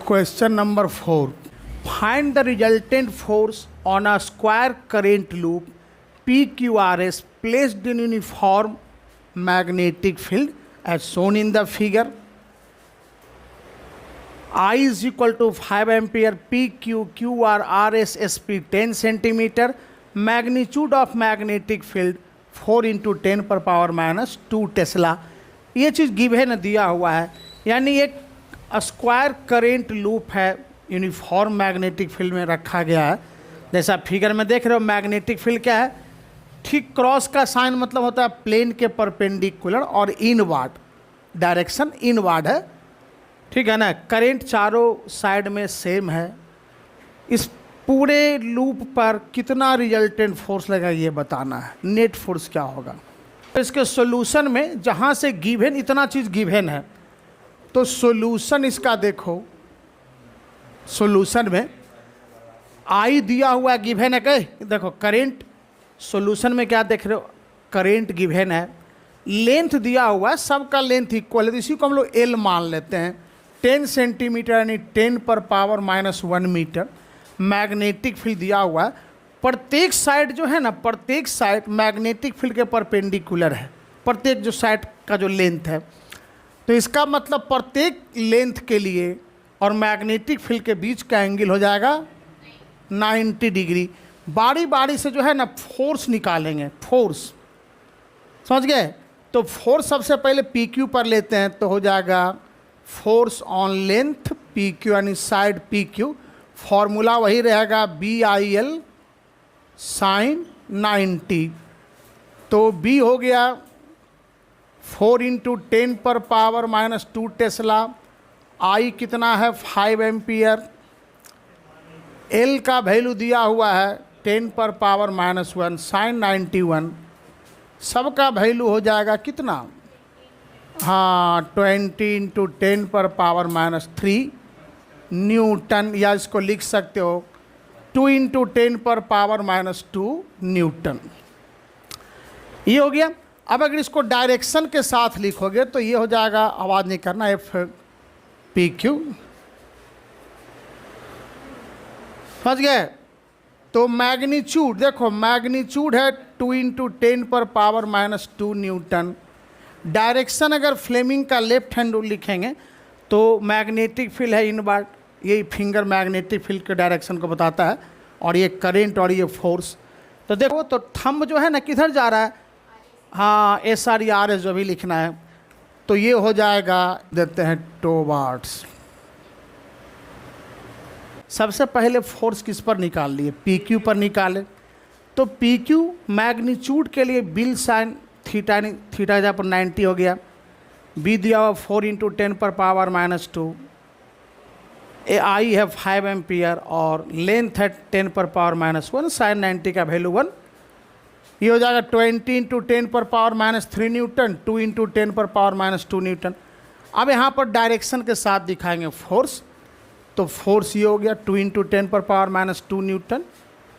Question number 4. Find the resultant force on a square current loop PQRS placed in uniform magnetic field as shown in the figure. I is equal to 5 ampere, PQ, QR, RS, SP 10 centimeter, magnitude of magnetic field 4 into 10 पर power minus 2 Tesla. ये चीज़ given दिया हुआ है, यानी एक square current loop है, uniform magnetic field में रखा गया है। जैसा फिगर में देख रहे हो, मैग्नेटिक फील्ड क्या है, ठीक क्रॉस का साइन मतलब होता है प्लेन के परपेंडिकुलर और इनवर्ड, डायरेक्शन इनवर्ड है, ठीक है ना। करेंट चारों साइड में सेम है। इस पूरे लूप पर कितना रिजल्टेंट फोर्स लगा ये बताना है, नेट फोर्स क्या होगा। इसके सॉल्यूशन में जहाँ से गिवन इतना चीज़ गिवन है, तो सॉल्यूशन इसका देखो, सॉल्यूशन में आई दिया हुआ है, गिवन है कहीं, देखो करेंट सॉल्यूशन में क्या देख रहे हो, करेंट गिवन है, लेंथ दिया हुआ है, सबका लेंथ इक्वल है, इसी को हम लोग एल मान लेते हैं। 10 सेंटीमीटर यानी 10 पर power minus 1 metre magnetic field दिया हुआ है। प्रत्येक साइड जो है ना, प्रत्येक साइड मैग्नेटिक फील्ड के परपेंडिकुलर है, प्रत्येक जो साइड का जो लेंथ है, तो इसका मतलब प्रत्येक लेंथ के लिए और मैग्नेटिक फील्ड के बीच का एंगल हो जाएगा 90 डिग्री। बारी बारी से जो है ना फोर्स निकालेंगे, फोर्स समझ गए। तो फोर्स सबसे पहले पी क्यू पर लेते हैं, तो हो जाएगा force on length P Q यानी साइड पी क्यू, फॉर्मूला वही रहेगा BIL साइन 90। तो B हो गया 4 इंटू 10 पर पावर माइनस 2 टेस्ला, I कितना है 5 एम्पियर, L का वैल्यू दिया हुआ है 10 पर पावर माइनस 1 साइन 91, सबका वैल्यू हो जाएगा कितना, हाँ 20 इंटू 10 पर पावर माइनस 3 न्यूटन, या इसको लिख सकते हो 2 इंटू 10 पर पावर माइनस 2 न्यूटन। ये हो गया। अब अगर इसको डायरेक्शन के साथ लिखोगे तो ये हो जाएगा, आवाज़ नहीं करना, एफ पी क्यू, समझ गए। तो मैग्नीट्यूड देखो, मैग्नीट्यूड है 2 इंटू 10 पर पावर माइनस 2 न्यूटन। डायरेक्शन अगर फ्लेमिंग का लेफ्ट हैंड रूल लिखेंगे तो मैग्नेटिक फील्ड है इनवर्ड, ये फिंगर मैग्नेटिक फील्ड के डायरेक्शन को बताता है, और ये करंट और ये फोर्स। तो देखो, तो थंब जो है ना किधर जा रहा है, हाँ SR या RS जो भी लिखना है, तो ये हो जाएगा, देते हैं टुवर्ड्स। सबसे पहले फोर्स किस पर निकाल लिए, PQ पर निकाले। तो PQ मैग्नीट्यूड के लिए बिल साइन थीटा, थीटा जहाँ पर 90 हो गया, B दिया हुआ 4 इंटू 10 पर पावर माइनस 2, I है 5 एम्पियर और लेंथ है 10 पर पावर माइनस 1 साइन 90 का वैल्यू 1। ये हो जाएगा 20 इंटू 10 पर पावर माइनस 3 न्यूटन, 2 इंटू 10 पर पावर माइनस 2 न्यूटन। अब यहाँ पर डायरेक्शन के साथ दिखाएंगे फोर्स, तो फोर्स ये हो गया 2 इंटू 10 पर power minus 2 Newton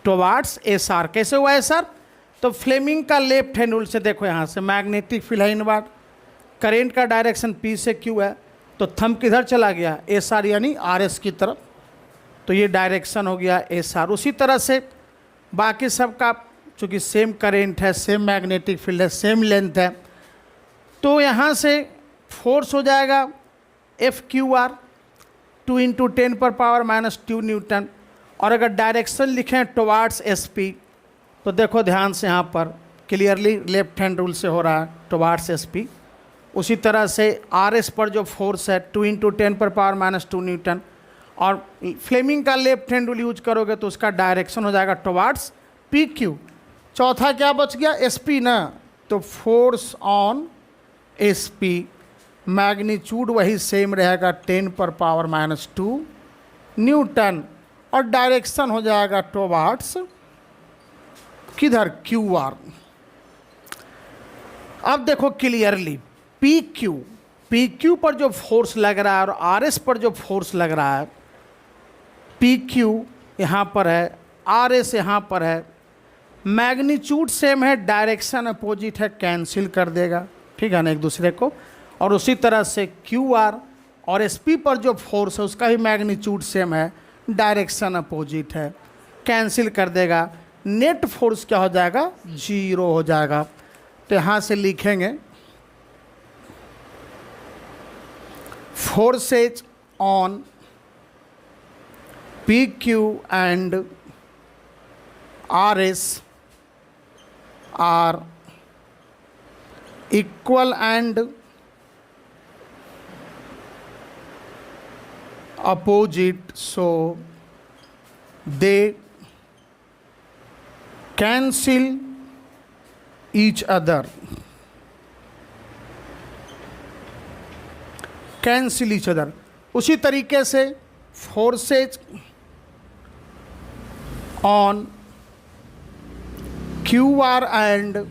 towards SR। कैसे हुआ SR, तो फ्लेमिंग का लेफ्ट हैंड रूल से देखो, यहाँ से मैग्नेटिक फील्ड है इनवर्ड, करेंट का डायरेक्शन P से Q है, तो थंब किधर चला गया, SR यानी RS की तरफ, तो ये डायरेक्शन हो गया SR। उसी तरह से बाकी सब का चूँकि सेम करेंट है, सेम मैग्नेटिक फील्ड है, सेम लेंथ है, तो यहाँ से फोर्स हो जाएगा FQR 2 इंटू 10 पर पावर माइनस 2 न्यूटन। और अगर डायरेक्शन लिखें टुवर्ड्स SP, तो देखो ध्यान से यहाँ पर क्लियरली लेफ्ट हैंड रूल से हो रहा है टुवर्ड्स SP। उसी तरह से RS पर जो फोर्स है 2 इंटू 10 पर पावर माइनस 2 न्यूटन, और फ्लेमिंग का लेफ्ट हैंड रूल यूज करोगे तो उसका डायरेक्शन हो जाएगा टुवर्ड्स PQ। चौथा क्या बच गया, SP ना, तो फोर्स ऑन SP मैग्नीट्यूड वही सेम रहेगा 10 पर पावर माइनस 2 न्यूटन, और डायरेक्शन हो जाएगा टुवर्ड्स किधर, QR। अब देखो क्लियरली PQ पर जो फोर्स लग रहा है और RS पर जो फोर्स लग रहा है, PQ यहाँ पर है, RS यहाँ पर है, मैग्नीट्यूड सेम है, डायरेक्शन अपोजिट है, कैंसिल कर देगा, ठीक है ना एक दूसरे को। और उसी तरह से QR और एस पी पर जो फोर्स है उसका भी मैग्नीट्यूड सेम है, डायरेक्शन अपोजिट है, कैंसिल कर देगा, नेट फोर्स क्या हो जाएगा, 0 हो जाएगा। तो यहाँ से लिखेंगे forces on P Q and R S R equal and opposite, so they cancel each other, cancel each other। उसी तरीके से forces on Q R and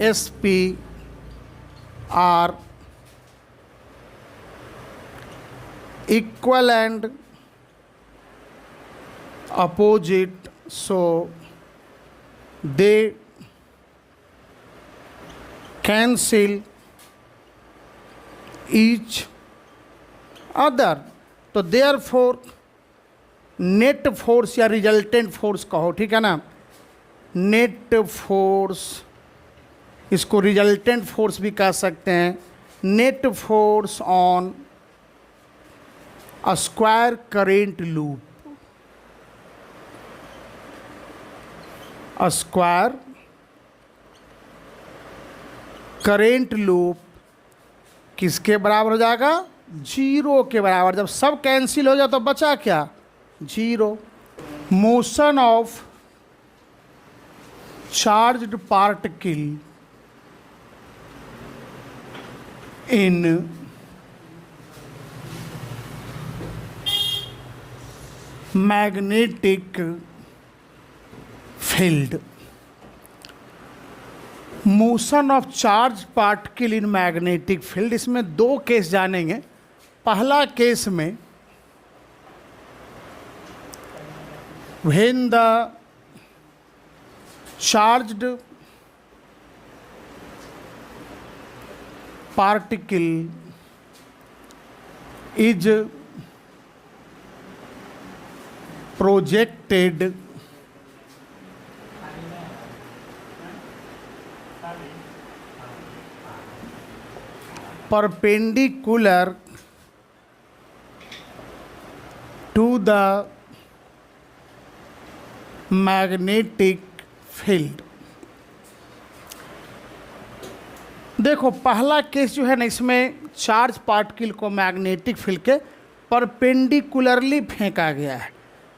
S P R equal and opposite, so they cancel each other। तो therefore net force या resultant force कहो, ठीक है ना, net force, इसको रिजल्टेंट फोर्स भी कह सकते हैं। Net force on a square current loop, a square current loop किसके बराबर हो जाएगा, 0 के बराबर। जब सब कैंसिल हो जाए तो बचा क्या, 0। Motion of charged particle in magnetic field. Motion of charge particle in magnetic field, इसमें 2 केस जानेंगे। पहला केस में when the charged particle is projected perpendicular to the magnetic field। देखो पहला केस जो है ना, इसमें चार्ज पार्टिकल को मैग्नेटिक फील्ड के परपेंडिकुलरली फेंका गया है।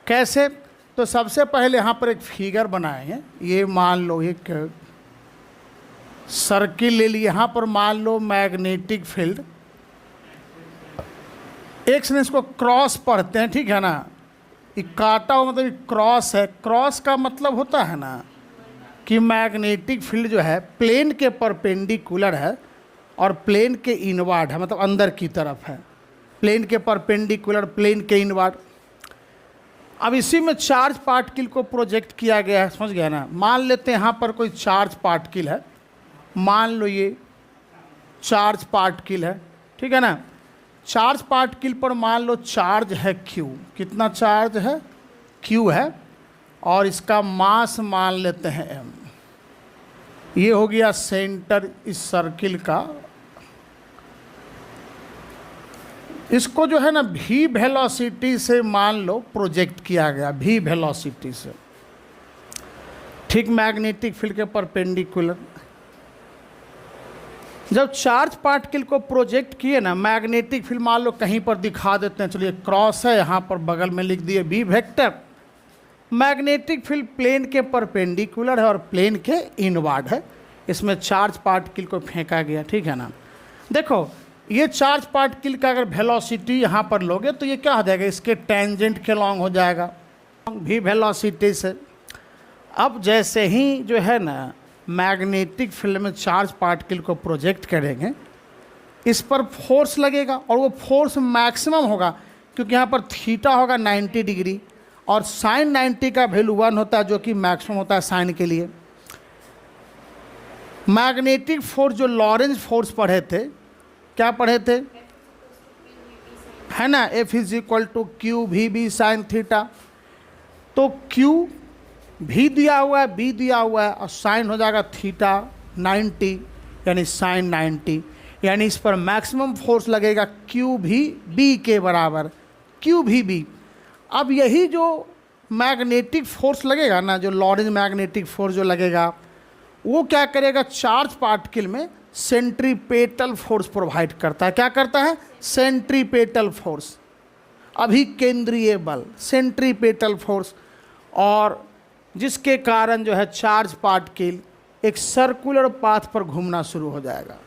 कैसे, तो सबसे पहले यहाँ पर एक फिगर बनाए हैं। ये मान लो एक सर्किल ले ली, यहाँ पर मान लो मैग्नेटिक फील्ड, एक से इसको क्रॉस पढ़ते हैं, ठीक है ना, ये काटा हुआ मतलब क्रॉस है। क्रॉस का मतलब होता है ना कि मैग्नेटिक फील्ड जो है प्लेन के परपेंडिकुलर है और प्लेन के इनवर्ड है, मतलब अंदर की तरफ है। प्लेन के परपेंडिकुलर, प्लेन के इनवर्ड। अब इसी में चार्ज पार्टिकल को प्रोजेक्ट किया गया है, समझ गया ना। मान लेते हैं यहाँ पर कोई चार्ज पार्टिकल है, मान लो ये चार्ज पार्टिकल है, ठीक है ना। चार्ज पार्टिकल पर मान लो चार्ज है Q, कितना चार्ज है, Q है, और इसका मास मान लेते हैं M। ये हो गया सेंटर इस सर्किल का। इसको जो है ना v वेलोसिटी से मान लो प्रोजेक्ट किया गया, v वेलोसिटी से, ठीक मैग्नेटिक फील्ड के परपेंडिकुलर। जब चार्ज पार्टिकल को प्रोजेक्ट किए ना, मैग्नेटिक फील्ड मान लो कहीं पर दिखा देते हैं, चलिए क्रॉस है, यहाँ पर बगल में लिख दिए v vector. Magnetic field plane के परपेंडिकुलर है और प्लेन के इनवर्ड है। इसमें चार्ज पार्टिकल को फेंका गया, ठीक है ना। देखो ये चार्ज पार्टिकल का अगर वेलोसिटी यहाँ पर लोगे तो ये क्या हो जाएगा, इसके टेंजेंट के लॉन्ग हो जाएगा v वेलोसिटी से। अब जैसे ही जो है ना मैग्नेटिक फील्ड में चार्ज पार्टिकल को प्रोजेक्ट करेंगे, इस पर फोर्स लगेगा और वो फोर्स मैक्सिमम होगा, क्योंकि यहाँ पर थीटा होगा 90 डिग्री और साइन 90 का वैल्यू 1 होता है, जो कि मैक्सिमम होता है साइन के लिए। मैग्नेटिक फोर्स जो लॉरेंज फोर्स पढ़े थे, क्या पढ़े थे, है ना, F is equal to q भी बी साइन थीटा। तो क्यू भी दिया हुआ है, बी दिया हुआ है, और साइन हो जाएगा थीटा 90 यानी साइन 90, यानी इस पर मैक्सिमम फोर्स लगेगा क्यू भी बी के बराबर, क्यू भी बी। अब यही जो मैग्नेटिक फोर्स लगेगा ना, जो लॉरेंज मैग्नेटिक फोर्स जो लगेगा, वो क्या करेगा, चार्ज पार्टिकल में सेंट्रीपेटल फोर्स प्रोवाइड करता है। क्या करता है, सेंट्रीपेटल फोर्स, अभिकेंद्रीय बल, सेंट्रीपेटल फोर्स, और जिसके कारण जो है चार्ज पार्टिकल एक सर्कुलर पाथ पर घूमना शुरू हो जाएगा।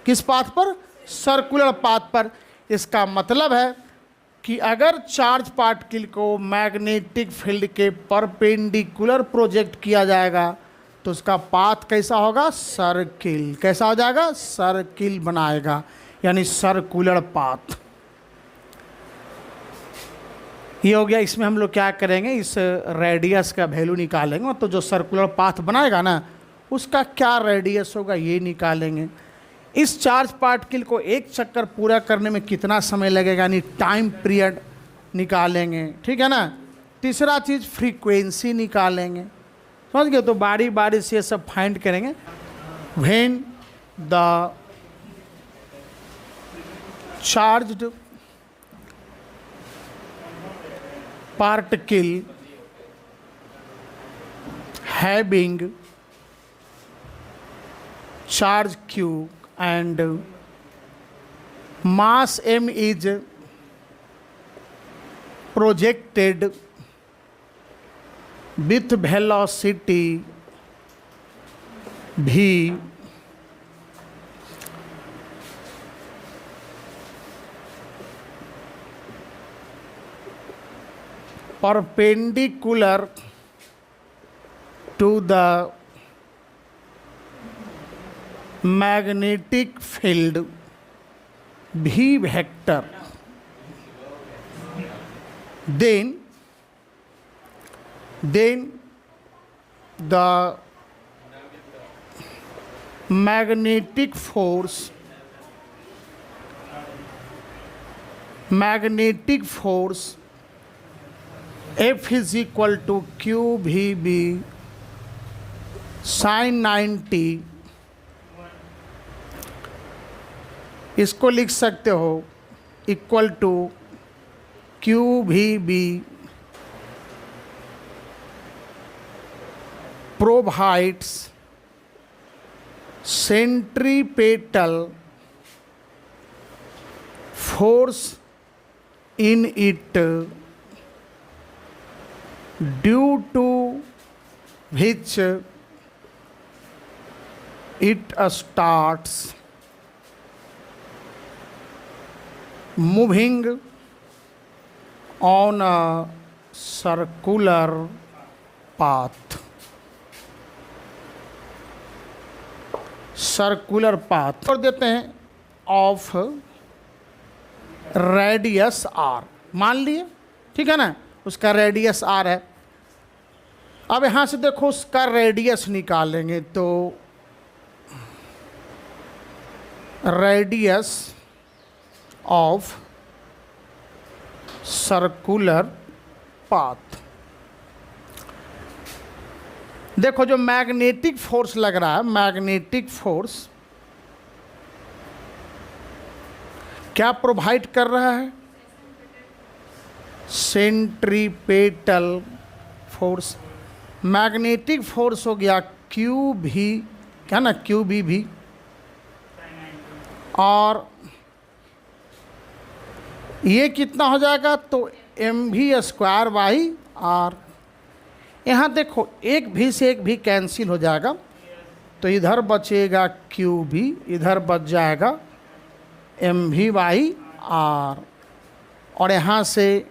किस पाथ पर, सर्कुलर पाथ पर। इसका मतलब है कि अगर चार्ज पार्टिकल को मैग्नेटिक फील्ड के परपेंडिकुलर प्रोजेक्ट किया जाएगा तो उसका पाथ कैसा होगा, सर्किल। कैसा हो जाएगा, सर्किल बनाएगा, यानी सर्कुलर पाथ। ये हो गया। इसमें हम लोग क्या करेंगे, इस रेडियस का वैल्यू निकालेंगे, तो जो सर्कुलर पाथ बनाएगा ना उसका क्या रेडियस होगा ये निकालेंगे। इस चार्ज पार्टिकल को एक चक्कर पूरा करने में कितना समय लगेगा, यानी टाइम पीरियड निकालेंगे, ठीक है ना। तीसरा चीज़ फ्रीक्वेंसी निकालेंगे, समझ गए। तो बारी बारी से ये सब फाइंड करेंगे। When the charged particle having charge q and mass m is projected with velocity v perpendicular to the magnetic field v vector, then the magnetic force F is equal to q v b sin 90, इसको लिख सकते हो equal to q भी B provides centripetal force in it due to which it starts moving on a circular path. Circular path और देते हैं of radius are, मान लिए, ठीक है ना, उसका रेडियस आर है। अब यहाँ से देखो उसका रेडियस निकालेंगे, तो रेडियस ऑफ सर्कुलर पाथ, देखो जो मैग्नेटिक फोर्स लग रहा है, मैग्नेटिक फोर्स क्या प्रोवाइड कर रहा है, सेंट्रीपेटल फोर्स। मैग्नेटिक फोर्स हो गया क्यू भी, क्या ना, क्यू बी भी, और ये कितना हो जाएगा, तो एम भी स्क्वायर बाई आर। यहाँ देखो एक भी से एक भी कैंसिल हो जाएगा, तो इधर बचेगा क्यू भी, इधर बच जाएगा एम भी बाई आर, और यहाँ से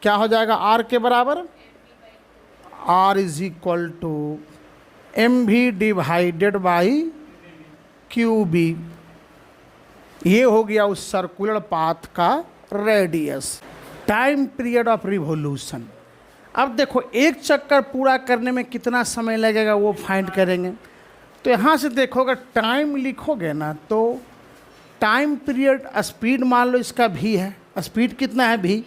क्या हो जाएगा, आर के बराबर, R is equal to m v divided by Q B. ये हो गया उस सर्कुलर पाथ का radius. Time period of revolution. अब देखो एक चक्कर पूरा करने में कितना समय लगेगा वो फाइंड करेंगे। तो यहाँ से देखोगे टाइम लिखोगे ना, तो टाइम पीरियड स्पीड मान लो इसका भी है, स्पीड कितना है v,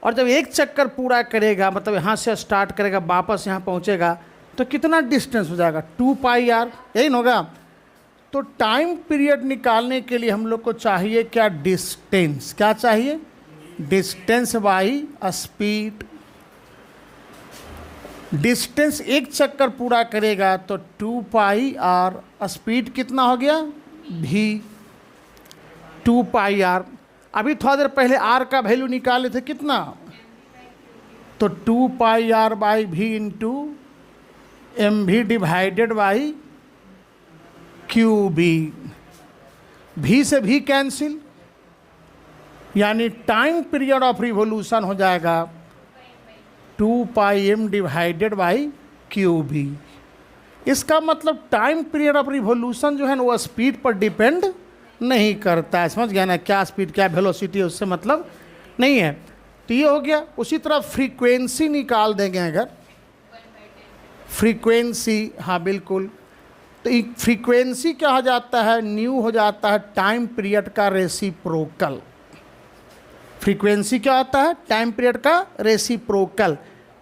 और जब एक चक्कर पूरा करेगा मतलब यहाँ से स्टार्ट करेगा वापस यहाँ पहुँचेगा तो कितना डिस्टेंस हो जाएगा 2πr, यही ना होगा। तो टाइम पीरियड निकालने के लिए हम लोग को चाहिए क्या, डिस्टेंस। क्या चाहिए, डिस्टेंस बाई स्पीड। डिस्टेंस एक चक्कर पूरा करेगा तो 2πr, स्पीड कितना हो गया v, 2πr। अभी थोड़ा देर पहले r का वैल्यू निकाले थे कितना, तो 2πr by v into mv divided by qb। v से v कैंसिल, यानी टाइम पीरियड ऑफ रिवोल्यूशन हो जाएगा 2πm डिवाइडेड बाई qb। इसका मतलब टाइम पीरियड ऑफ रिवोल्यूशन जो है ना वो स्पीड पर डिपेंड नहीं करता है। समझ गया ना, क्या स्पीड क्या वेलोसिटी है उससे मतलब नहीं है। तो ये हो गया। उसी तरह फ्रीक्वेंसी निकाल देंगे अगर, फ्रीक्वेंसी, हाँ बिल्कुल, तो फ्रीक्वेंसी क्या हो जाता है, न्यू हो जाता है टाइम पीरियड का रेसिप्रोकल। फ्रीक्वेंसी क्या होता है, टाइम पीरियड का रेसिप्रोकल।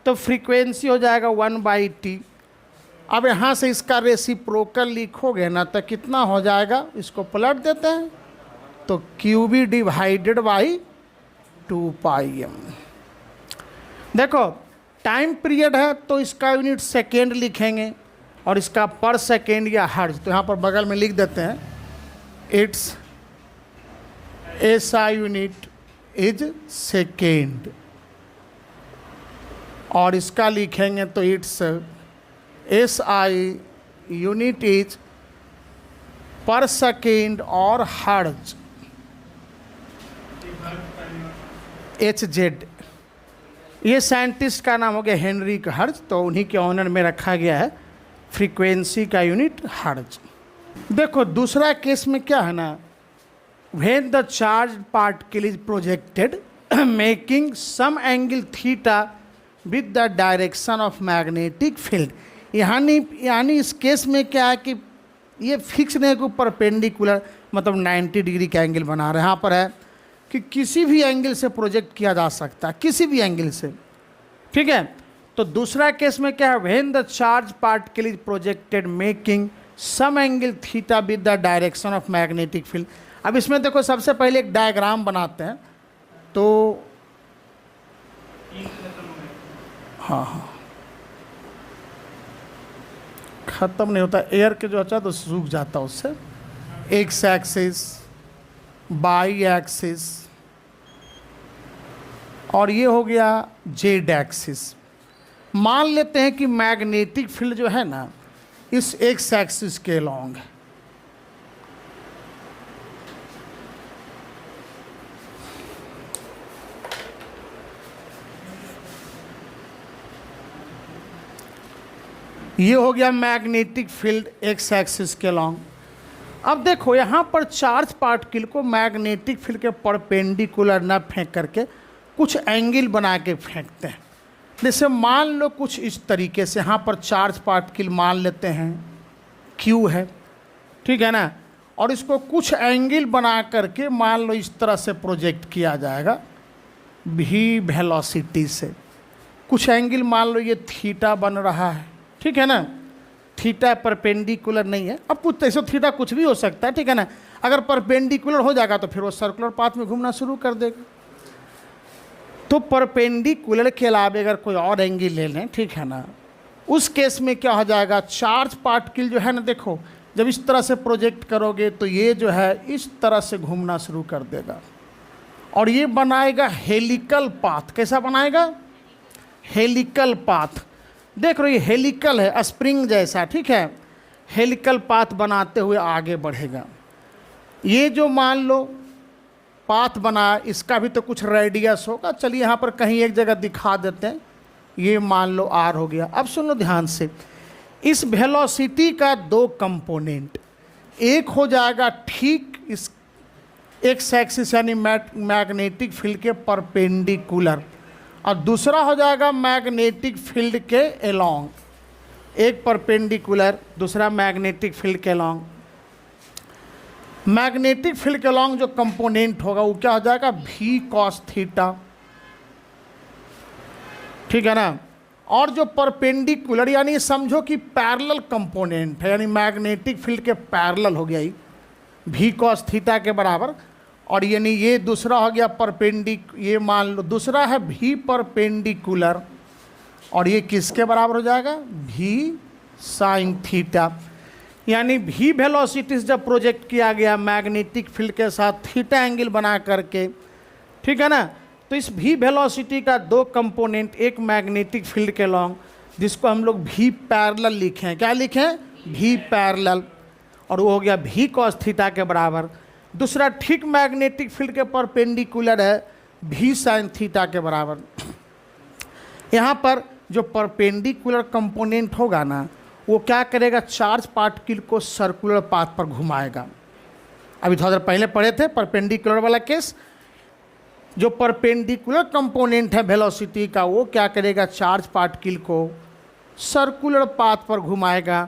तो फ्रीक्वेंसी हो जाएगा 1/t। अब यहाँ से इसका रेसिप्रोकल लिखोगे ना तो कितना हो जाएगा, इसको पलट देते हैं तो qb डिवाइडेड बाई 2πm। देखो टाइम पीरियड है तो इसका यूनिट सेकेंड लिखेंगे और इसका पर सेकेंड या हर्ज, तो यहाँ पर बगल में लिख देते हैं it's SI unit is second, और इसका लिखेंगे तो इट्स SI यूनिट इज पर सेकेंड और हर्ज HZ। ये साइंटिस्ट का नाम हो गया हेनरिक हर्ज, तो उन्हीं के ऑनर में रखा गया है फ्रीक्वेंसी का यूनिट हर्ज। देखो दूसरा केस में क्या है ना, when the charge particle is projected making some angle theta with the direction of magnetic field. यानी इस केस में क्या है कि ये फिक्स नहीं को परपेंडिकुलर मतलब 90 डिग्री का एंगल बना रहे हैं। यहाँ पर है कि किसी भी एंगल से प्रोजेक्ट किया जा सकता है, किसी भी एंगल से, ठीक है। तो दूसरा केस में क्या है, when the charge particle is projected making some angle theta with the direction of magnetic field. अब इसमें देखो सबसे पहले एक डायग्राम बनाते हैं। तो हाँ ख़त्म नहीं होता, एयर के जो अच्छा तो सूख जाता उससे। एक्स एक्सिस, बाई एक्सिस, और ये हो गया जेड एक्सिस। मान लेते हैं कि मैग्नेटिक फील्ड जो है ना इस एक्स एक्सिस के अलॉन्ग है। ये हो गया मैग्नेटिक फील्ड एक्स एक्सिस के अलॉन्ग। अब देखो यहाँ पर चार्ज पार्टिकल को मैग्नेटिक फील्ड के परपेंडिकुलर न फेंक करके कुछ एंगल बना के फेंकते हैं। जैसे मान लो कुछ इस तरीके से, यहाँ पर चार्ज पार्टिकल मान लेते हैं Q है, ठीक है ना, और इसको कुछ एंगल बना करके मान लो इस तरह से प्रोजेक्ट किया जाएगा v वेलोसिटी से। कुछ एंगल मान लो ये थीटा बन रहा है, ठीक है ना, थीटा परपेंडिकुलर नहीं है। अब कुछ ऐसे थीटा कुछ भी हो सकता है, ठीक है ना। अगर परपेंडिकुलर हो जाएगा तो फिर वो सर्कुलर पाथ में घूमना शुरू कर देगा। तो परपेंडिकुलर के अलावा अगर कोई और एंगल ले लें, ठीक है ना, उस केस में क्या हो जाएगा, चार्ज पार्टिकल जो है ना, देखो जब इस तरह से प्रोजेक्ट करोगे तो ये जो है इस तरह से घूमना शुरू कर देगा और ये बनाएगा हेलिकल पाथ। कैसा बनाएगा, हेलिकल पाथ। देख रहे हो ये हेलिकल है, स्प्रिंग जैसा, ठीक है, हेलिकल पाथ बनाते हुए आगे बढ़ेगा। ये जो मान लो पाथ बना, इसका भी तो कुछ रेडियस होगा। चलिए यहाँ पर कहीं एक जगह दिखा देते हैं। ये मान लो r हो गया। अब सुनो ध्यान से, इस वेलोसिटी का दो कंपोनेंट, एक हो जाएगा ठीक इस एक्स एक्सिस यानी मैग्नेटिक फील्ड के परपेंडिकुलर, और दूसरा हो जाएगा मैग्नेटिक फील्ड के अलोंग। एक परपेंडिकुलर, दूसरा मैग्नेटिक फील्ड के अलोंग। मैग्नेटिक फील्ड के अलॉन्ग जो कंपोनेंट होगा वो क्या हो जाएगा, भी कॉस थीटा, ठीक है ना। और जो परपेंडिकुलर यानी समझो कि पैरेलल कंपोनेंट है, यानी मैग्नेटिक फील्ड के पैरेलल हो गया ये भी कॉस थीटा के बराबर, और यानी ये दूसरा हो गया ये मान लो दूसरा है भी परपेंडिकुलर, और ये किसके बराबर हो जाएगा, भी साइन थीटा। यानी भी वेलोसिटीज जब प्रोजेक्ट किया गया मैग्नेटिक फील्ड के साथ थीटा एंगल बना करके, ठीक है ना, तो इस भी वेलोसिटी का दो कंपोनेंट, एक मैग्नेटिक फील्ड के लॉन्ग जिसको हम लोग भी पैरेलल लिखें, क्या लिखें, भी पैरेलल, और वो हो गया भी कॉस थीटा के बराबर। दूसरा ठीक मैग्नेटिक फील्ड के परपेंडिकुलर है, भी साइन थीटा के बराबर। यहाँ पर जो परपेंडिकुलर कंपोनेंट होगा ना वो क्या करेगा, चार्ज पार्टिकल को सर्कुलर पाथ पर घुमाएगा। अभी थोड़ा देर पहले पढ़े थे परपेंडिकुलर वाला केस, जो परपेंडिकुलर कंपोनेंट है वेलोसिटी का वो क्या करेगा, चार्ज पार्टिकल को सर्कुलर पाथ पर घुमाएगा।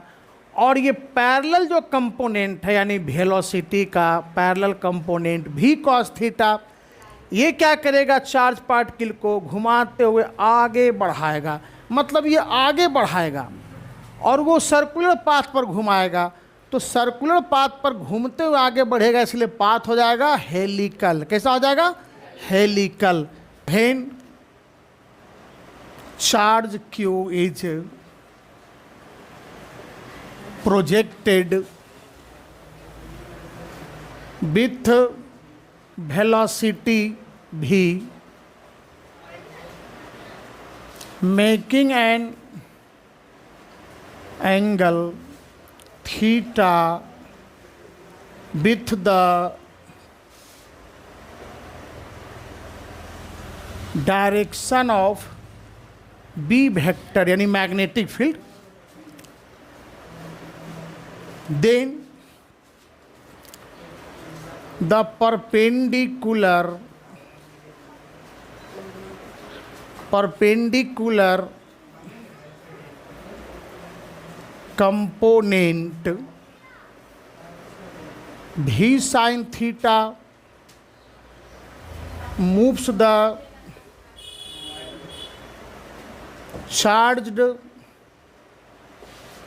और ये पैरेलल जो कंपोनेंट है यानी वेलोसिटी का पैरेलल कंपोनेंट भी कॉस थीटा, ये क्या करेगा, चार्ज पार्टिकल को घुमाते हुए आगे बढ़ाएगा, मतलब ये आगे बढ़ाएगा और वो सर्कुलर पाथ पर घुमाएगा। तो सर्कुलर पाथ पर घूमते हुए आगे बढ़ेगा, इसलिए पाथ हो जाएगा हेलिकल। कैसा हो जाएगा, helical. When charge Q is projected with velocity v making an angle theta with the direction of b vector यानी magnetic field, then the perpendicular component v sin theta moves the charged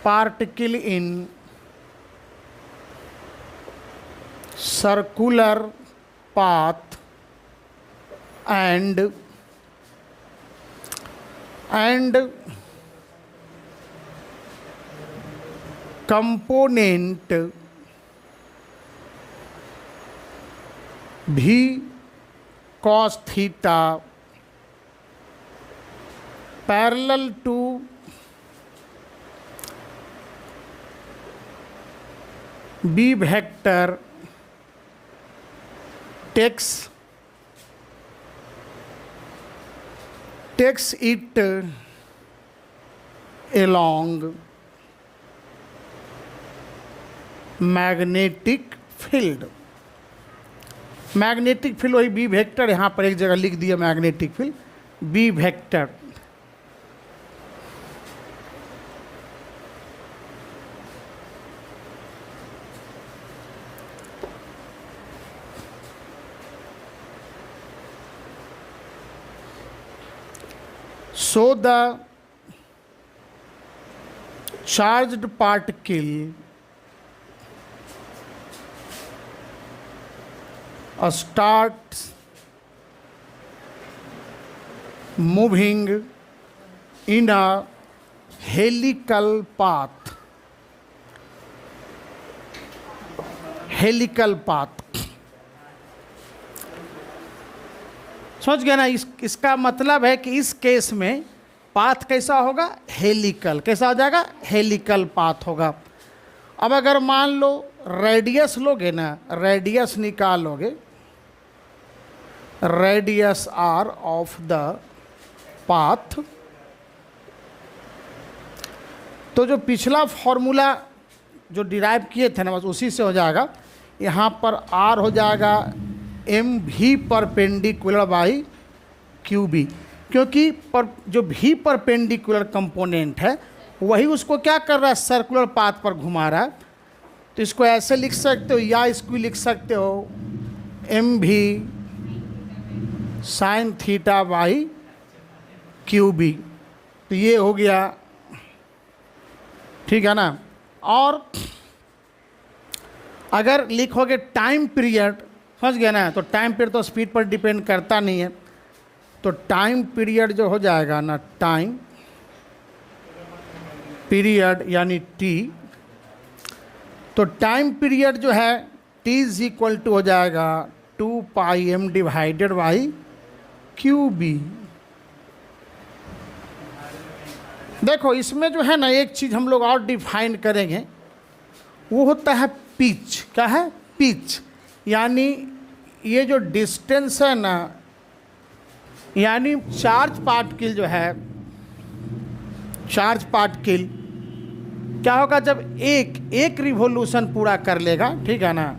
particle in circular path and component v cos theta parallel to b vector takes it along magnetic field. Magnetic field वही B vector, यहाँ पर एक जगह लिख दिया magnetic field B vector. So the charged particle starts moving in a helical path. Helical path, समझ गए ना। इसका मतलब है कि इस केस में पाथ कैसा होगा, हेलिकल। कैसा हो जाएगा, हेलिकल पाथ होगा। अब अगर मान लो रेडियस लोगे ना, रेडियस निकालोगे, radius R of the path, तो जो पिछला फॉर्मूला जो डिराइव किए थे ना बस उसी से हो जाएगा। यहाँ पर आर हो जाएगा एम भी परपेंडिकुलर बाई क्यू बी, क्योंकि जो भी परपेंडिकुलर कंपोनेंट है वही उसको क्या कर रहा है, सर्कुलर पाथ पर घुमा रहा है। तो इसको ऐसे लिख सकते हो या इसको लिख सकते हो M V sine theta by Q B. तो ये हो गया, ठीक है ना। और अगर लिखोगे टाइम पीरियड, समझ गए ना, तो टाइम पीरियड तो स्पीड पर डिपेंड करता नहीं है, तो टाइम पीरियड जो हो जाएगा ना, टाइम पीरियड यानी टी, तो टाइम पीरियड जो है टी इज इक्वल टू हो जाएगा 2 pi M divided by Q B. देखो इसमें जो है ना एक चीज़ हम लोग और डिफाइन करेंगे, वो होता है पिच। क्या है? पिच। यानी ये जो डिस्टेंस है ना, यानी चार्ज पार्टिकल जो है, चार्ज पार्टिकल क्या होगा जब एक रिवॉल्यूशन पूरा कर लेगा, ठीक है ना,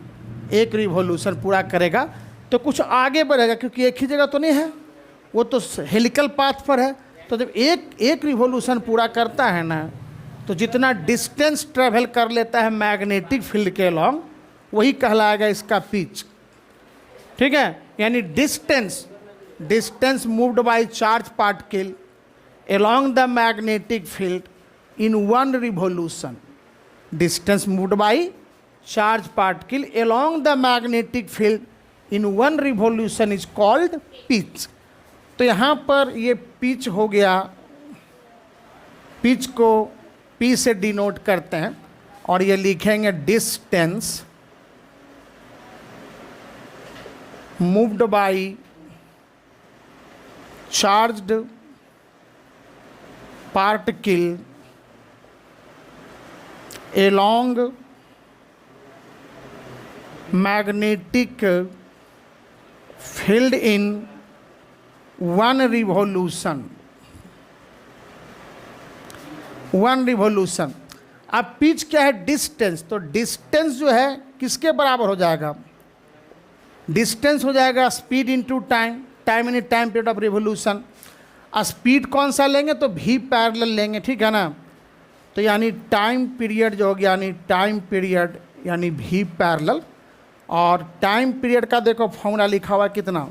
एक रिवॉल्यूशन पूरा करेगा तो कुछ आगे बढ़ेगा, क्योंकि एक ही जगह तो नहीं है, वो तो हेलिकल पाथ पर है। तो जब एक रिवॉल्यूशन पूरा करता है ना, तो जितना डिस्टेंस ट्रेवल कर लेता है मैग्नेटिक फील्ड के अलॉन्ग, वही कहलाएगा इसका पिच, ठीक है। यानी distance moved by charge particle along the magnetic field in one revolution. Distance moved by charge particle along the magnetic field in one revolution is called pitch. तो यहाँ पर ये पिच हो गया, पिच को P से डिनोट करते हैं और ये लिखेंगे distance moved by charged particle along magnetic field in one revolution. अब पिच क्या है? डिस्टेंस। तो डिस्टेंस जो है किसके बराबर हो जाएगा? डिस्टेंस हो जाएगा स्पीड इनटू टाइम, टाइम यानी time period of revolution. Speed कौन सा लेंगे? तो भी पैरेलल लेंगे, ठीक है ना। तो यानी टाइम पीरियड जो हो गया, यानी टाइम पीरियड यानी भी पैरेलल। और टाइम पीरियड का देखो फॉर्मूला लिखा हुआ है कितना,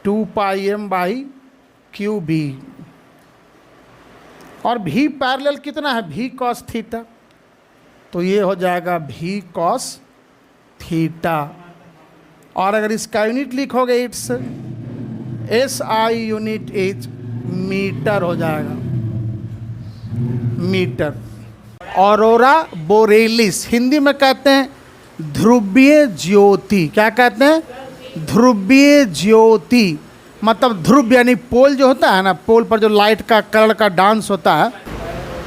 2 pi M by Q B. और भी पैरेलल कितना है? भी कॉस थीटा। तो ये हो जाएगा भी कॉस थीटा। और अगर इसका यूनिट लिखोगे, it's SI unit is metre हो जाएगा, मीटर। ऑरोरा बोरेलिस हिंदी में कहते हैं ध्रुवीय ज्योति। क्या कहते हैं? ध्रुवीय ज्योति। मतलब ध्रुव यानी पोल जो होता है ना, पोल पर जो लाइट का कलर का डांस होता है,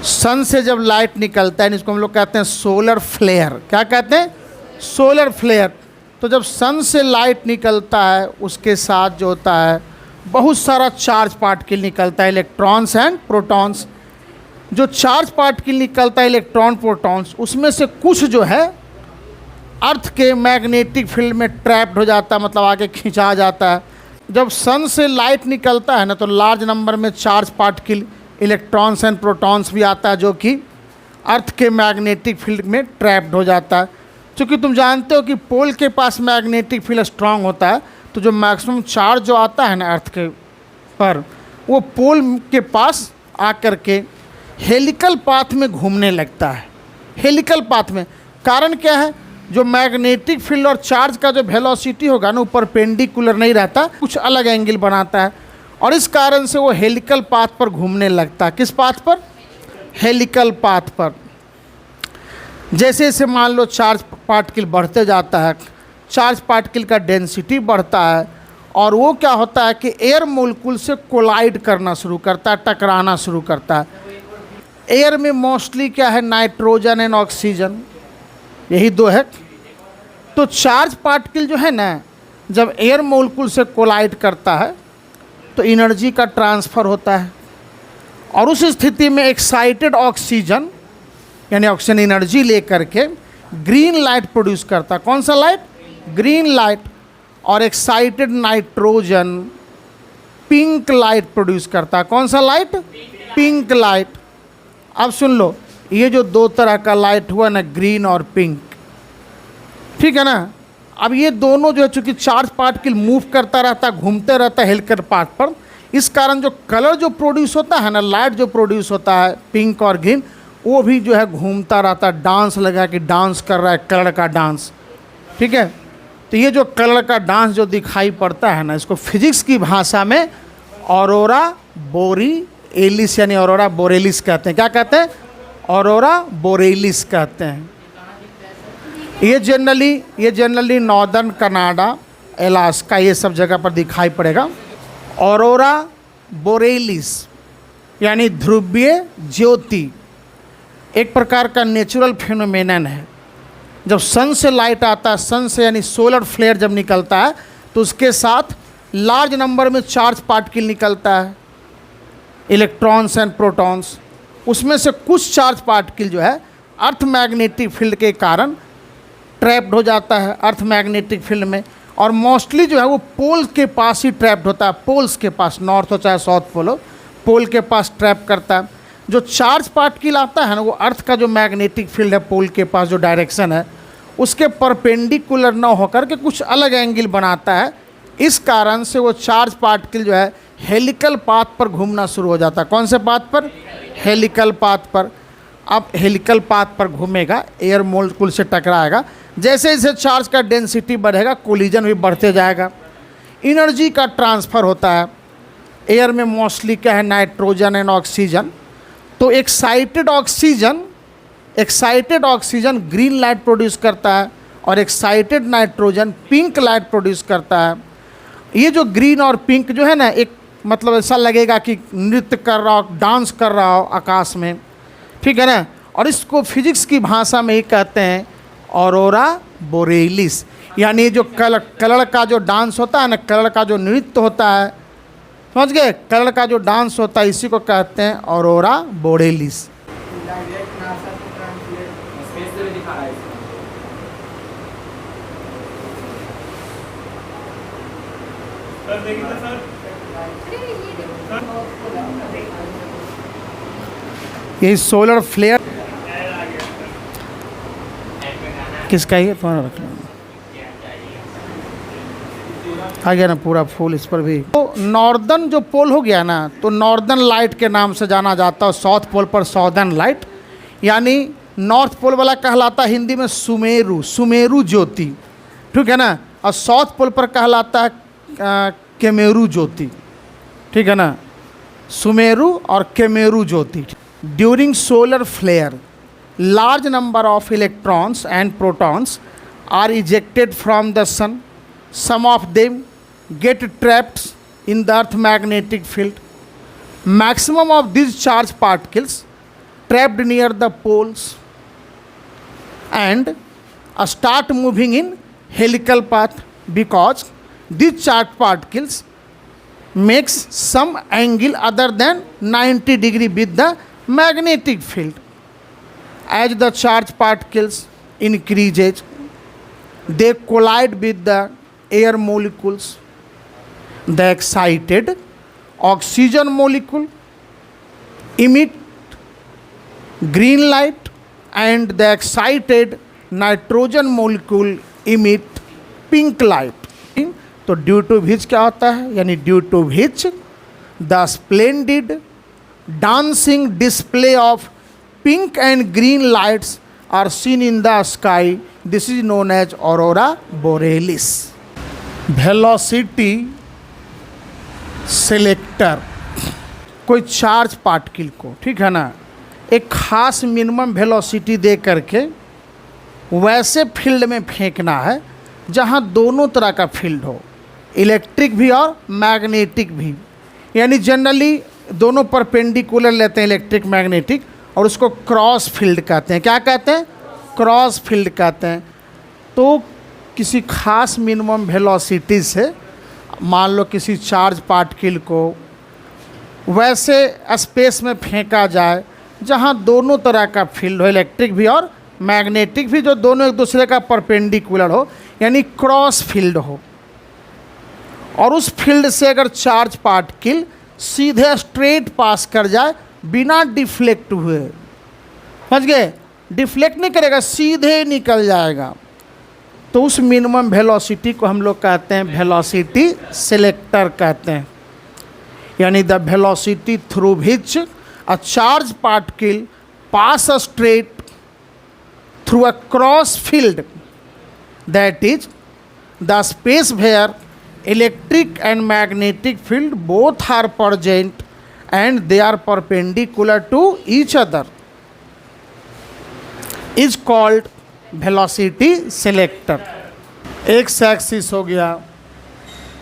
सन से जब लाइट निकलता है, इसको हम लोग कहते हैं सोलर फ्लेयर। क्या कहते हैं? Solar flare. तो जब सन से लाइट निकलता है, उसके साथ जो होता है बहुत सारा चार्ज पार्टिकल निकलता है, इलेक्ट्रॉन्स एंड प्रोटॉन्स। जो चार्ज पार्टिकल निकलता है, इलेक्ट्रॉन प्रोटॉन्स, उसमें से कुछ जो है अर्थ के मैग्नेटिक फील्ड में ट्रैप्ड हो जाता है, मतलब आगे खिंचा जाता है। जब सन से लाइट निकलता है ना, तो लार्ज नंबर में charge particle, electrons and protons भी आता है, जो कि अर्थ के मैग्नेटिक फील्ड में ट्रैप्ड हो जाता है। क्योंकि तुम जानते हो कि पोल के पास मैग्नेटिक फील्ड स्ट्रांग होता है, तो जो मैक्सिमम चार्ज जो आता है ना अर्थ के पर, वो पोल के पास आकर के हेलिकल पाथ में घूमने लगता है। हेलिकल पाथ में कारण क्या है? जो मैग्नेटिक फील्ड और चार्ज का जो वेलोसिटी होगा ना, ऊपर परपेंडिकुलर नहीं रहता, कुछ अलग एंगल बनाता है, और इस कारण से वो हेलिकल पाथ पर घूमने लगता है। किस पाथ पर? हेलिकल पाथ पर। जैसे जैसे मान लो चार्ज पार्टिकल बढ़ते जाता है, चार्ज पार्टिकल का डेंसिटी बढ़ता है, और वो क्या होता है कि एयर मोलिक्यूल से कोलाइड करना शुरू करता है, टकराना शुरू करता है। एयर में मोस्टली क्या है? नाइट्रोजन एंड ऑक्सीजन, यही दो है। तो चार्ज पार्टिकल जो है ना, जब एयर मोलिक्यूल से कोलाइड करता है तो एनर्जी का ट्रांसफ़र होता है, और उस स्थिति में एक्साइटेड ऑक्सीजन यानी ऑक्सीजन एनर्जी लेकर के ग्रीन लाइट प्रोड्यूस करता है। कौन सा लाइट? Green light. और excited nitrogen pink light produce करता है। कौन सा लाइट? Pink light. अब सुन लो, ये जो दो तरह का लाइट हुआ ना, ग्रीन और पिंक, ठीक है ना। अब ये दोनों जो है चूँकि चार्ज पार्टिकल मूव करता रहता है, घूमते रहता है हेलिकल पाथ पर, इस कारण जो कलर जो प्रोड्यूस होता है ना, लाइट जो प्रोड्यूस होता है पिंक और ग्रीन, वो भी जो है घूमता रहता है, डांस लगा कि डांस कर रहा है, कलर का डांस, ठीक है। तो ये जो कलर का डांस जो दिखाई पड़ता है ना, इसको फिजिक्स की भाषा में ऑरोरा बोरिएलिस यानी ऑरोरा बोरेलिस कहते हैं। क्या कहते हैं? ऑरोरा बोरेलिस कहते हैं। ये जनरली नॉर्दर्न कनाडा, अलास्का, ये सब जगह पर दिखाई पड़ेगा। ऑरोरा बोरेलिस यानी ध्रुवीय ज्योति एक प्रकार का नेचुरल फिनोमेनन है। जब सन से लाइट आता है, सन से यानी सोलर फ्लेयर जब निकलता है, तो उसके साथ लार्ज नंबर में चार्ज पार्टिकल निकलता है, इलेक्ट्रॉन्स एंड प्रोटॉन्स। उसमें से कुछ चार्ज पार्टिकल जो है अर्थ मैग्नेटिक फील्ड के कारण ट्रैप्ड हो जाता है अर्थ मैग्नेटिक फील्ड में, और मोस्टली जो है वो पोल के पास ही ट्रैप्ड होता है, पोल्स के पास, नॉर्थ हो चाहे साउथ पोल हो, पोल के पास ट्रैप करता है। जो चार्ज पार्टिकल आता है ना, वो अर्थ का जो मैग्नेटिक फील्ड है पोल के पास जो डायरेक्शन है उसके परपेंडिकुलर न होकर के कुछ अलग एंगल बनाता है। इस कारण से वो चार्ज पार्टिकल जो है हेलिकल पाथ पर घूमना शुरू हो जाता है। कौन से पाथ पर? हेलिकल पाथ पर। अब हेलिकल पाथ पर घूमेगा, एयर मोलिक्यूल से टकराएगा, जैसे जैसे चार्ज का डेंसिटी बढ़ेगा कोलिजन भी बढ़ते जाएगा, एनर्जी का ट्रांसफ़र होता है। एयर में मोस्टली क्या है? Nitrogen and oxygen. तो excited oxygen green light produce करता है और excited nitrogen pink light produce करता है। ये जो ग्रीन और पिंक जो है ना, एक मतलब ऐसा लगेगा कि नृत्य कर रहा हो, डांस कर रहा हो आकाश में, ठीक है ना। और इसको फिजिक्स की भाषा में ही कहते हैं ऑरोरा बोरेलिस, यानी जो कलर का जो डांस होता है ना, कलर का जो नृत्य होता है, समझ गए? कलर का जो डांस होता है इसी को कहते हैं ऑरोरा बोरेलिस। ये सोलर फ्लेयर किसका ही है? तुम्हारा रख लो, आ गया ना पूरा फूल इस पर भी। तो नॉर्दर्न जो पोल हो गया ना, तो नॉर्दर्न लाइट के नाम से जाना जाता है। साउथ पोल पर सॉदर्न लाइट, यानी नॉर्थ पोल वाला कहलाता है हिंदी में सुमेरु ज्योति, ठीक है ना। और साउथ पोल पर कहलाता है केमेरू ज्योति, ठीक है ना। सुमेरु और केमेरू ज्योति। During solar flare large number of electrons and protons are ejected from the sun. Some of them get trapped in the earth magnetic field. Maximum of these charged particles trapped near the poles and start moving in helical path, because these charged particles makes some angle other than 90 degree with the magnetic field. As the charge particles increases, they collide with the air molecules. The excited oxygen molecule emit green light and the excited nitrogen molecule emit pink light. तो due to which क्या होता है? यानी due to which the splendid dancing display of pink and green lights are seen in the sky. This is known as aurora borealis. Velocity selector, कोई charge particle को, ठीक है ना, एक खास मिनिमम वेलोसिटी दे करके वैसे फील्ड में फेंकना है जहाँ दोनों तरह का फील्ड हो, इलेक्ट्रिक भी और मैग्नेटिक भी। यानी जनरली दोनों परपेंडिकुलर लेते हैं, इलेक्ट्रिक मैग्नेटिक, और उसको क्रॉस फील्ड कहते हैं। क्या कहते हैं? क्रॉस फील्ड कहते हैं। तो किसी खास मिनिमम वेलोसिटी से मान लो किसी चार्ज पार्टिकल को वैसे स्पेस में फेंका जाए जहां दोनों तरह का फील्ड हो, इलेक्ट्रिक भी और मैग्नेटिक भी, जो दोनों एक दूसरे का परपेंडिकुलर हो, यानी क्रॉस फील्ड हो। और उस फील्ड से अगर चार्ज पार्टिकल सीधे स्ट्रेट पास कर जाए बिना डिफ्लेक्ट हुए, समझ गए, डिफ्लेक्ट नहीं करेगा, सीधे निकल जाएगा। तो उस मिनिमम वेलोसिटी को हम लोग कहते हैं वेलोसिटी सिलेक्टर कहते हैं, यानी the velocity through which a charge particle pass straight through a cross field, that is the space where electric and magnetic field both are present and they are perpendicular to each other is called velocity selector। X axis हो गया,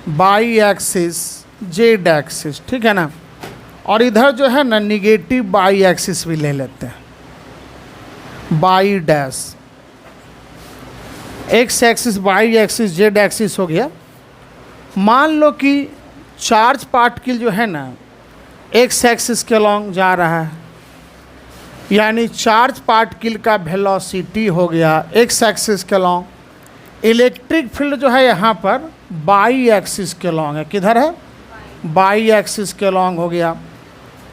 by axis, Z axis, ठीक है ना, और इधर जो है ना निगेटिव बाई एक्सिस भी ले लेते हैं, by dash, x axis, by axis, Z axis हो गया। मान लो कि चार्ज पार्टिकल जो है ना एक्स एक्सिस के लॉन्ग जा रहा है, यानी चार्ज पार्टिकल का वेलोसिटी हो गया एक्स एक्सिस के लॉन्ग। इलेक्ट्रिक फील्ड जो है यहाँ पर बाई एक्सिस के लॉन्ग है, किधर है, बाई एक्सिस के लॉन्ग हो गया।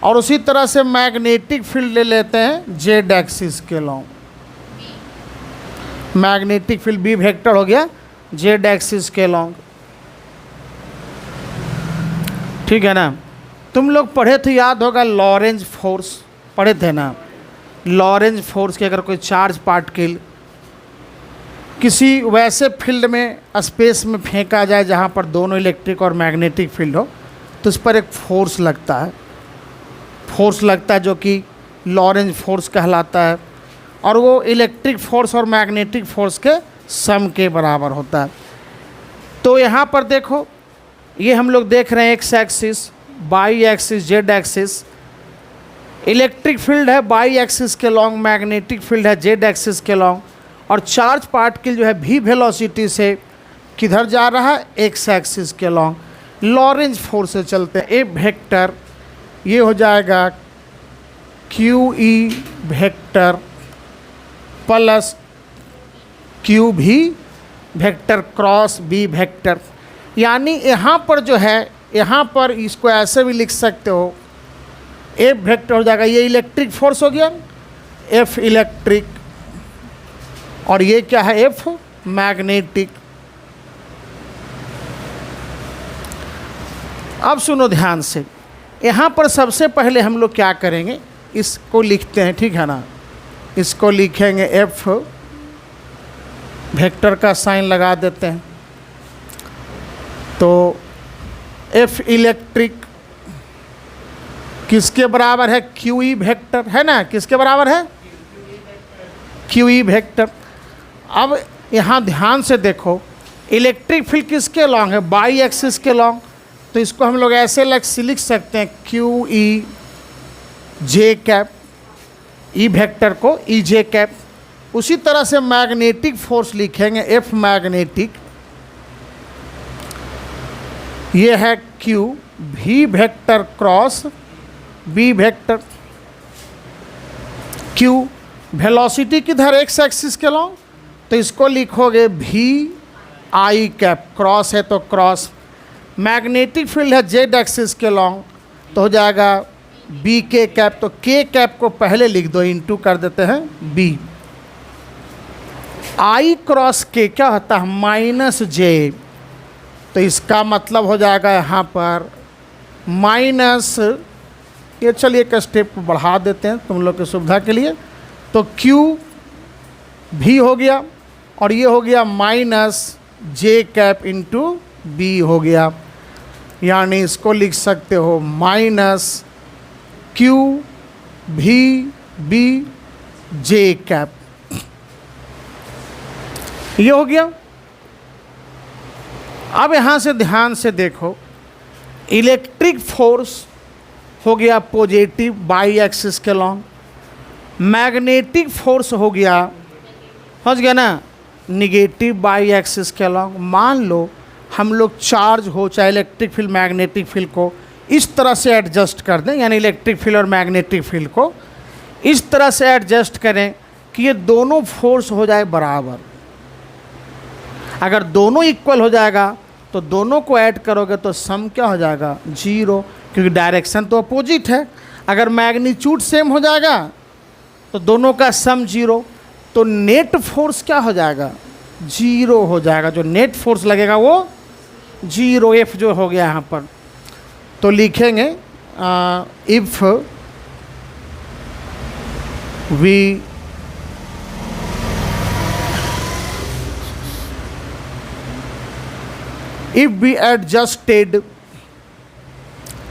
और उसी तरह से मैग्नेटिक फील्ड ले लेते हैं जेड एक्सिस के long, magnetic field B vector हो गया जेड एक्सिस के लॉन्ग, ठीक है ना। तुम लोग पढ़े थे, याद होगा, लॉरेंज फोर्स पढ़े थे ना, लॉरेंज फोर्स के अगर कोई चार्ज पार्टिकल किसी वैसे फील्ड में स्पेस में फेंका जाए जहाँ पर दोनों इलेक्ट्रिक और मैग्नेटिक फील्ड हो, तो उस पर एक फोर्स लगता है, फोर्स लगता है जो कि लॉरेंज फोर्स कहलाता है, और वो इलेक्ट्रिक फोर्स और मैग्नेटिक फोर्स के सम के बराबर होता है। तो यहाँ पर देखो, ये हम लोग देख रहे हैं x axis, by axis, Z axis, electric field है बाई एक्सिस के लॉन्ग, मैग्नेटिक फील्ड है जेड एक्सिस के लॉन्ग, और चार्ज पार्टिकल जो है भी वेलोसिटी से किधर जा रहा है, एक्स एक्सिस के लॉन्ग। लॉरेंज फोर्स से चलते हैं, ए वेक्टर ये हो जाएगा Q E vector plus Q V vector cross B vector, यानी यहाँ पर जो है, यहाँ पर इसको ऐसे भी लिख सकते हो, एफ वेक्टर हो जाएगा, ये इलेक्ट्रिक फोर्स हो गया एफ इलेक्ट्रिक, और ये क्या है, एफ मैग्नेटिक। अब सुनो ध्यान से, यहाँ पर सबसे पहले हम लोग क्या करेंगे, इसको लिखते हैं, ठीक है ना, इसको लिखेंगे एफ वेक्टर का साइन लगा देते हैं, तो एफ इलेक्ट्रिक किसके बराबर है, क्यू ई वेक्टर है ना, किसके बराबर है, क्यू ई वेक्टर। अब यहाँ ध्यान से देखो, इलेक्ट्रिक फील्ड किसके लॉन्ग है, बाई एक्सिस के लॉन्ग, तो इसको हम लोग ऐसे लिख सकते हैं Q E J cap, E vector को ई जे कैप। उसी तरह से मैग्नेटिक फोर्स लिखेंगे एफ मैग्नेटिक, ये है Q V vector cross B vector. Q velocity किधर, एक्स एक्सिस के लॉन्ग, तो इसको लिखोगे भी आई कैप, क्रॉस है तो क्रॉस। मैग्नेटिक फील्ड है जेड एक्सिस के लॉन्ग, तो हो जाएगा बी के कैप, तो के कैप को पहले लिख दो, इनटू कर देते हैं बी। आई क्रॉस के क्या होता है, माइनस जे, तो इसका मतलब हो जाएगा यहाँ पर माइनस, ये चलिए एक स्टेप बढ़ा देते हैं तुम लोग की सुविधा के लिए, तो Q भी हो गया और ये हो गया माइनस जे कैप इंटू बी हो गया, यानी इसको लिख सकते हो माइनस Q भी बी जे कैप, ये हो गया। अब यहाँ से ध्यान से देखो, इलेक्ट्रिक फोर्स हो गया पॉजिटिव बाई एक्सिस के लॉन्ग, मैग्नेटिक फोर्स हो गया, समझ गया ना, निगेटिव बाई एक्सिस के लॉन्ग। मान लो हम लोग चार्ज हो चाहे इलेक्ट्रिक फील्ड मैग्नेटिक फील्ड को इस तरह से एडजस्ट कर दें, यानी इलेक्ट्रिक फील्ड और मैग्नेटिक फील्ड को इस तरह से एडजस्ट करें कि ये दोनों फोर्स हो जाए बराबर। अगर दोनों इक्वल हो जाएगा तो दोनों को ऐड करोगे तो सम क्या हो जाएगा, जीरो, क्योंकि डायरेक्शन तो अपोजिट है। अगर मैग्नीट्यूड सेम हो जाएगा तो दोनों का सम जीरो, तो नेट फोर्स क्या हो जाएगा, जीरो हो जाएगा। जो नेट फोर्स लगेगा वो जीरो, एफ जो हो गया यहाँ पर। तो लिखेंगे if we adjusted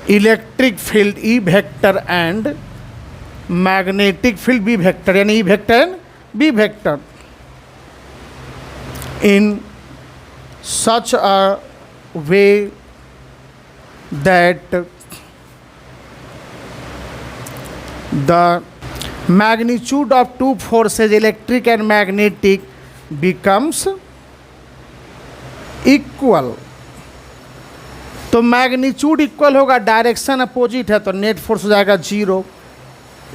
electric field E vector and magnetic field B vector, यानी E vector and B vector in such a way that the magnitude of two forces, electric and magnetic, becomes equal। तो magnitude equal होगा, direction opposite है, तो net force हो जाएगा zero,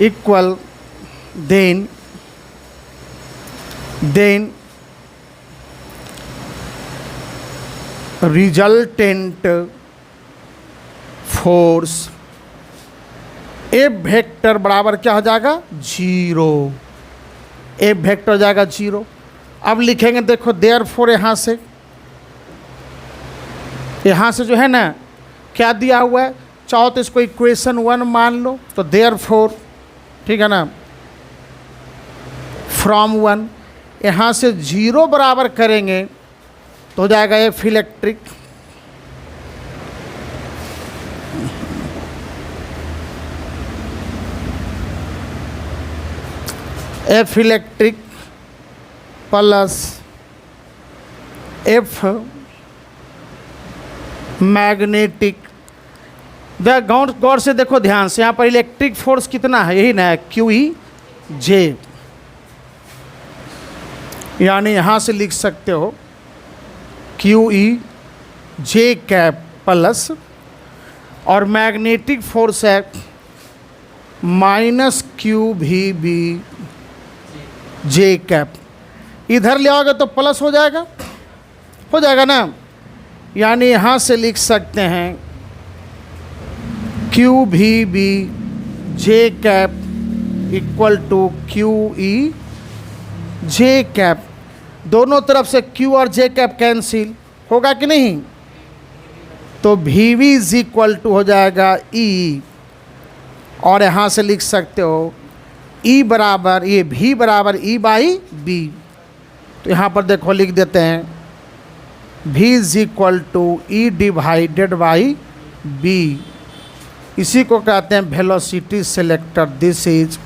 equal then resultant force F vector बराबर क्या हो जाएगा, जीरो। एफ वेक्टर हो जाएगा जीरो। अब लिखेंगे, देखो देयरफॉर, यहाँ से जो है ना क्या दिया हुआ है, चाहो तो इसको इक्वेशन 1 मान लो, तो देयरफॉर, ठीक है ना, फ्रॉम 1 यहाँ से जीरो बराबर करेंगे तो हो जाएगा F electric, F electric plus F magnetic. गौर से देखो ध्यान से, यहाँ पर इलेक्ट्रिक फोर्स कितना है, यही ना, क्यू ई जे, यानी यहाँ से लिख सकते हो Q E J cap plus, और मैग्नेटिक फोर्स है माइनस क्यू भी बी जे कैप। इधर ले आओगे तो प्लस हो जाएगा ना, यानी यहाँ से लिख सकते हैं क्यू भी B J cap equal to Q E J cap. दोनों तरफ से क्यू और जे कैप कैंसिल होगा कि नहीं, तो V V is equal to हो जाएगा ई, और यहाँ से लिख सकते हो ई बराबर, ये भी बराबर ई बाई बी। तो यहाँ पर देखो लिख देते हैं V is equal to E divided by B. इसी को कहते हैं velocity selector. This is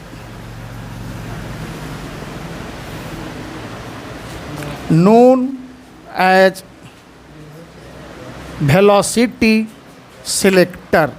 known as velocity selector।